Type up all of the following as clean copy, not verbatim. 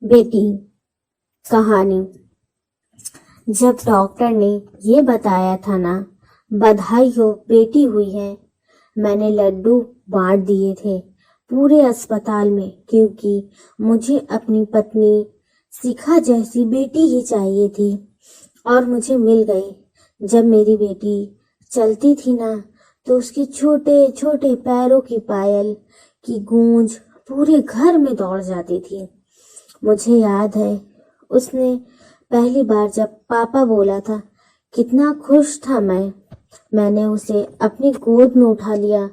बेटी कहानी। जब डॉक्टर ने ये बताया था ना, बधाई हो बेटी हुई है, मैंने लड्डू बांट दिए थे पूरे अस्पताल में, क्योंकि मुझे अपनी पत्नी शिखा जैसी बेटी ही चाहिए थी और मुझे मिल गई। जब मेरी बेटी चलती थी ना, तो उसके छोटे छोटे पैरों की पायल की गूंज पूरे घर में दौड़ जाती थी। मुझे याद है उसने पहली बार जब पापा बोला था, कितना खुश था मैंने उसे अपनी गोद में उठा लिया।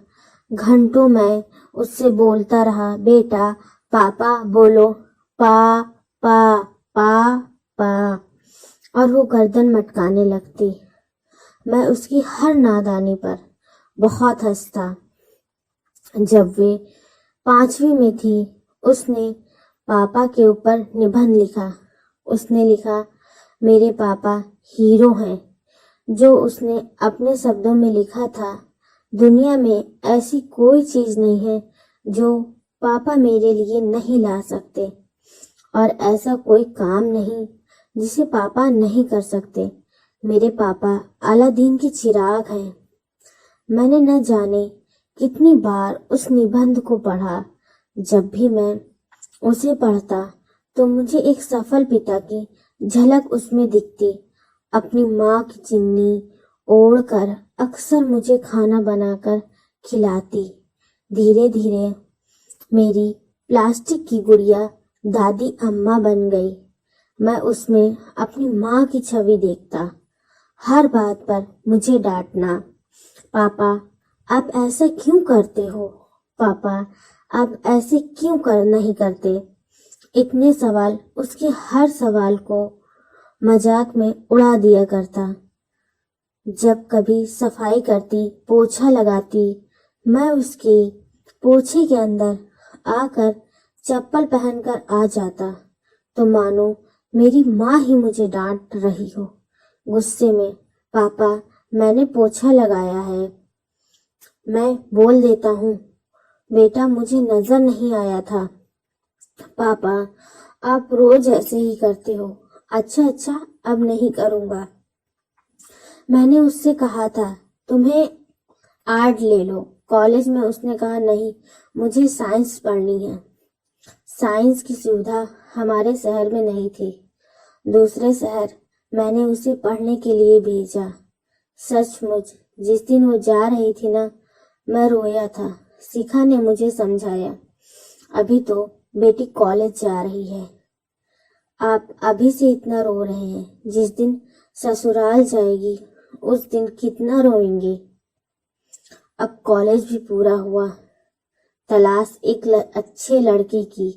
घंटों मैं उससे बोलता रहा, बेटा पापा बोलो, पा पा पा पा, और वो गर्दन मटकाने लगती। मैं उसकी हर नादानी पर बहुत हंसता। जब वे 5वीं में थी, उसने पापा के ऊपर निबंध लिखा। उसने लिखा, मेरे पापा हीरो हैं। जो उसने अपने शब्दों में लिखा था, दुनिया में ऐसी कोई चीज नहीं है जो पापा मेरे लिए नहीं ला सकते, और ऐसा कोई काम नहीं जिसे पापा नहीं कर सकते। मेरे पापा अलादीन के चिराग हैं। मैंने न जाने कितनी बार उस निबंध को पढ़ा। जब भी मैं उसे पढ़ता तो मुझे एक सफल पिता की झलक उसमें दिखती। अपनी माँ की चुन्नी ओढ़कर अक्सर मुझे खाना बनाकर खिलाती। धीरे धीरे मेरी प्लास्टिक की गुड़िया दादी अम्मा बन गई। मैं उसमें अपनी माँ की छवि देखता। हर बात पर मुझे डांटना, पापा आप ऐसा क्यों करते हो, पापा आप ऐसे क्यों नहीं करते। इतने सवाल, उसके हर सवाल को मजाक में उड़ा दिया करता। जब कभी सफाई करती, पोछा लगाती, मैं उसके पोछे के अंदर आकर चप्पल पहनकर आ जाता तो मानो मेरी माँ ही मुझे डांट रही हो। गुस्से में, पापा मैंने पोछा लगाया है। मैं बोल देता हूँ, बेटा मुझे नजर नहीं आया था। पापा आप रोज ऐसे ही करते हो। अच्छा अब नहीं करूँगा। मैंने उससे कहा था तुम्हें आर्ट ले लो। कॉलेज में उसने कहा नहीं, मुझे साइंस पढ़नी है। साइंस की सुविधा हमारे शहर में नहीं थी। दूसरे शहर मैंने उसे पढ़ने के लिए भेजा। सचमुच जिस दिन वो जा रही थी ना, मैं रोया था। शिखा ने मुझे समझाया, अभी तो बेटी कॉलेज जा रही है, आप अभी से इतना रो रहे हैं, जिस दिन ससुराल जाएगी उस दिन कितना रोएंगे। अब कॉलेज भी पूरा हुआ। तलाश एक अच्छे लड़के की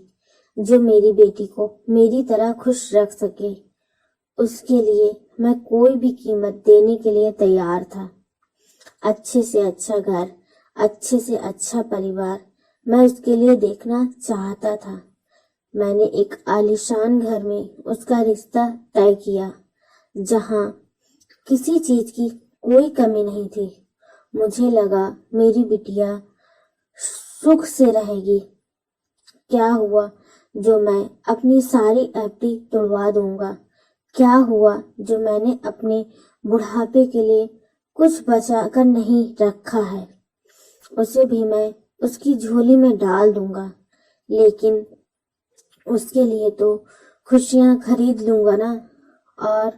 जो मेरी बेटी को मेरी तरह खुश रख सके। उसके लिए मैं कोई भी कीमत देने के लिए तैयार था। अच्छे से अच्छा घर, अच्छे से अच्छा परिवार मैं उसके लिए देखना चाहता था। मैंने एक आलीशान घर में उसका रिश्ता तय किया, जहां किसी चीज की कोई कमी नहीं थी। मुझे लगा मेरी बिटिया सुख से रहेगी। क्या हुआ जो मैं अपनी सारी एफडी तोड़वा दूंगा। क्या हुआ जो मैंने अपने बुढ़ापे के लिए कुछ बचा कर नहीं रखा है, उसे भी मैं उसकी झोली में डाल दूंगा। लेकिन उसके लिए तो खुशियां खरीद लूंगा ना, और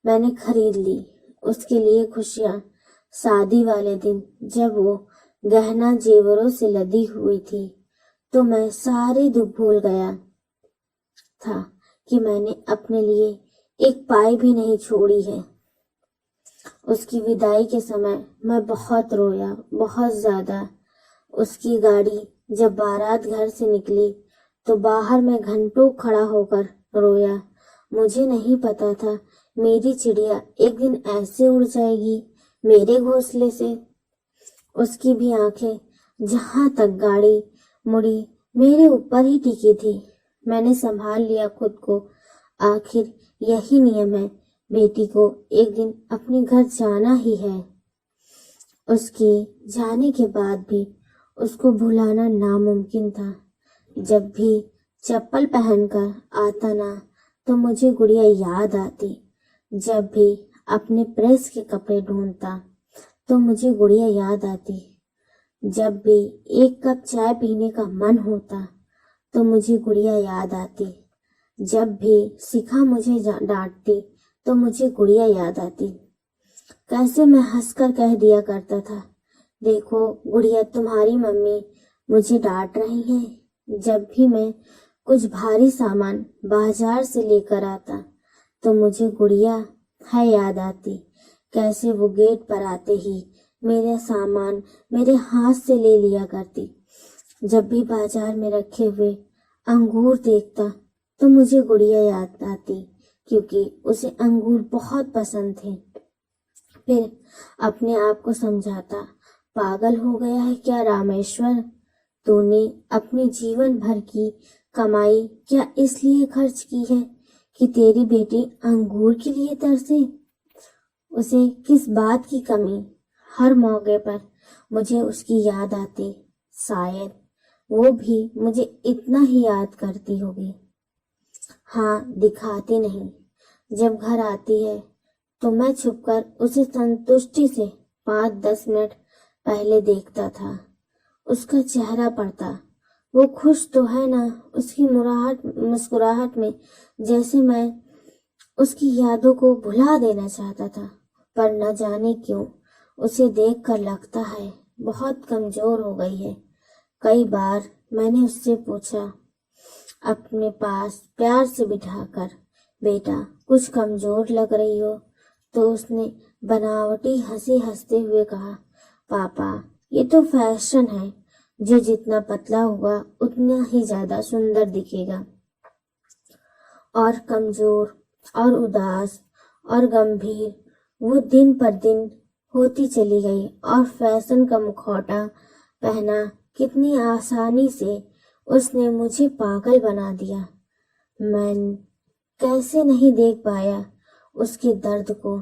मैंने खरीद ली उसके लिए खुशियां। शादी वाले दिन जब वो गहना जेवरों से लदी हुई थी, तो मैं सारे दुख भूल गया था कि मैंने अपने लिए एक पाई भी नहीं छोड़ी है। उसकी विदाई के समय मैं बहुत रोया, बहुत ज्यादा। उसकी गाड़ी जब बारात घर से निकली तो बाहर मैं घंटों खड़ा होकर रोया। मुझे नहीं पता था मेरी चिड़िया एक दिन ऐसे उड़ जाएगी मेरे घोंसले से। उसकी भी आंखें जहां तक गाड़ी मुड़ी मेरे ऊपर ही टिकी थी। मैंने संभाल लिया खुद को। आखिर यही नियम है, बेटी को एक दिन अपने घर जाना ही है। उसके जाने के बाद भी उसको भुलाना नामुमकिन था। जब भी चप्पल पहनकर आता ना तो मुझे गुड़िया याद आती। जब भी अपने प्रेस के कपड़े ढूंढता तो मुझे गुड़िया याद आती। जब भी एक कप चाय पीने का मन होता तो मुझे गुड़िया याद आती। जब भी शिखा मुझे डांटती तो मुझे गुड़िया याद आती। कैसे मैं हंसकर कह दिया करता था, देखो गुड़िया, तुम्हारी मम्मी मुझे डांट रही है। जब भी मैं कुछ भारी सामान बाजार से लेकर आता तो मुझे गुड़िया है याद आती। कैसे वो गेट पर आते ही मेरा सामान मेरे हाथ से ले लिया करती। जब भी बाजार में रखे हुए अंगूर देखता तो मुझे गुड़िया याद आती, क्योंकि उसे अंगूर बहुत पसंद थे। फिर अपने आप को समझाता, पागल हो गया है क्या रामेश्वर? तूने अपने जीवन भर की कमाई क्या इसलिए खर्च की है कि तेरी बेटी अंगूर के लिए तरसे? उसे किस बात की कमी? हर मौके पर मुझे उसकी याद आती। शायद वो भी मुझे इतना ही याद करती होगी। हाँ, दिखाती नहीं। जब घर आती है तो मैं छुपकर उसे संतुष्टि से 5-10 मिनट पहले देखता था। उसका चेहरा पड़ता, वो खुश तो है ना? उसकी मुस्कुराहट में जैसे मैं उसकी यादों को भुला देना चाहता था। पर न जाने क्यों उसे देखकर लगता है बहुत कमजोर हो गई है। कई बार मैंने उससे पूछा, अपने पास प्यार से बिठाकर, बेटा कुछ कमजोर लग रही हो, तो उसने बनावटी हंसी हंसते हुए कहा, पापा ये तो फैशन है, जो जितना पतला होगा उतना ही ज्यादा सुंदर दिखेगा। और कमजोर और उदास और गंभीर वो दिन पर दिन होती चली गई, और फैशन का मुखौटा पहना कितनी आसानी से उसने मुझे पागल बना दिया। मैं कैसे नहीं देख पाया उसके दर्द को।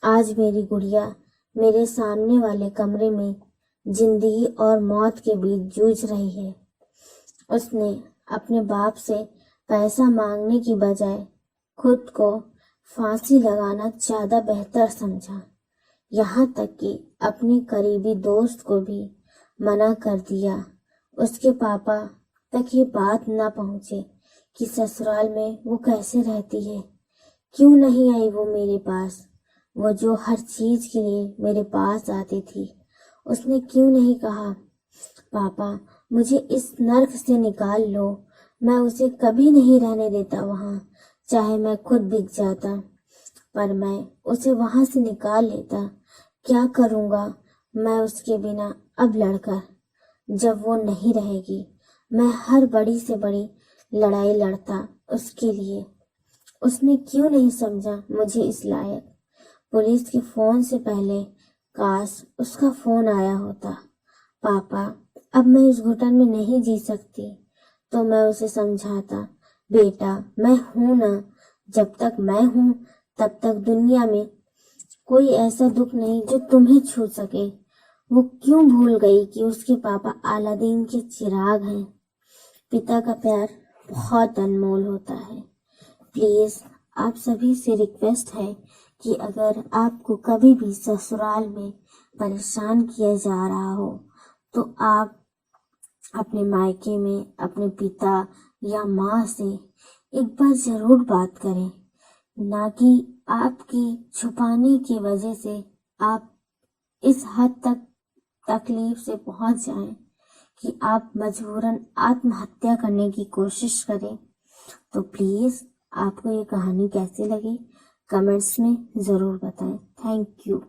आज मेरी गुड़िया मेरे सामने वाले कमरे में जिंदगी और मौत के बीच जूझ रही है। उसने अपने बाप से पैसा मांगने की बजाय खुद को फांसी लगाना ज्यादा बेहतर समझा। यहाँ तक कि अपने करीबी दोस्त को भी मना कर दिया। उसके पापा तक ये बात न पहुंचे कि ससुराल में वो कैसे रहती है। क्यों नहीं आई वो मेरे पास? वो जो हर चीज के लिए मेरे पास आती थी, उसने क्यों नहीं कहा, पापा मुझे इस नर्क से निकाल लो, मैं उसे कभी नहीं रहने देता वहां, चाहे मैं खुद बिक जाता, पर मैं उसे वहां से निकाल लेता। क्या करूंगा मैं उसके बिना अब लड़कर? जब वो नहीं रहेगी मैं हर बड़ी से बड़ी लड़ाई लड़ता उसके लिए। उसने क्यों नहीं समझा मुझे इस लायक? पुलिस के फोन से पहले काश उसका फोन आया होता, पापा अब मैं इस घुटन में नहीं जी सकती, तो मैं उसे समझाता, बेटा मैं हूं ना, जब तक मैं हूं तब तक दुनिया में कोई ऐसा दुख नहीं जो तुम्हें छू सके। वो क्यों भूल गई कि उसके पापा अलादीन के चिराग हैं? पिता का प्यार बहुत अनमोल होता है। प्लीज आप सभी से रिक्वेस्ट है कि अगर आपको कभी भी ससुराल में परेशान किया जा रहा हो तो आप अपने मायके में अपने पिता या माँ से एक बार जरूर बात करें, ना कि आपकी छुपाने की वजह से आप इस हद तक तकलीफ से पहुंच जाएं कि आप मजबूरन आत्महत्या करने की कोशिश करें। तो प्लीज आपको ये कहानी कैसी लगी कमेंट्स में जरूर बताएं। Thank you.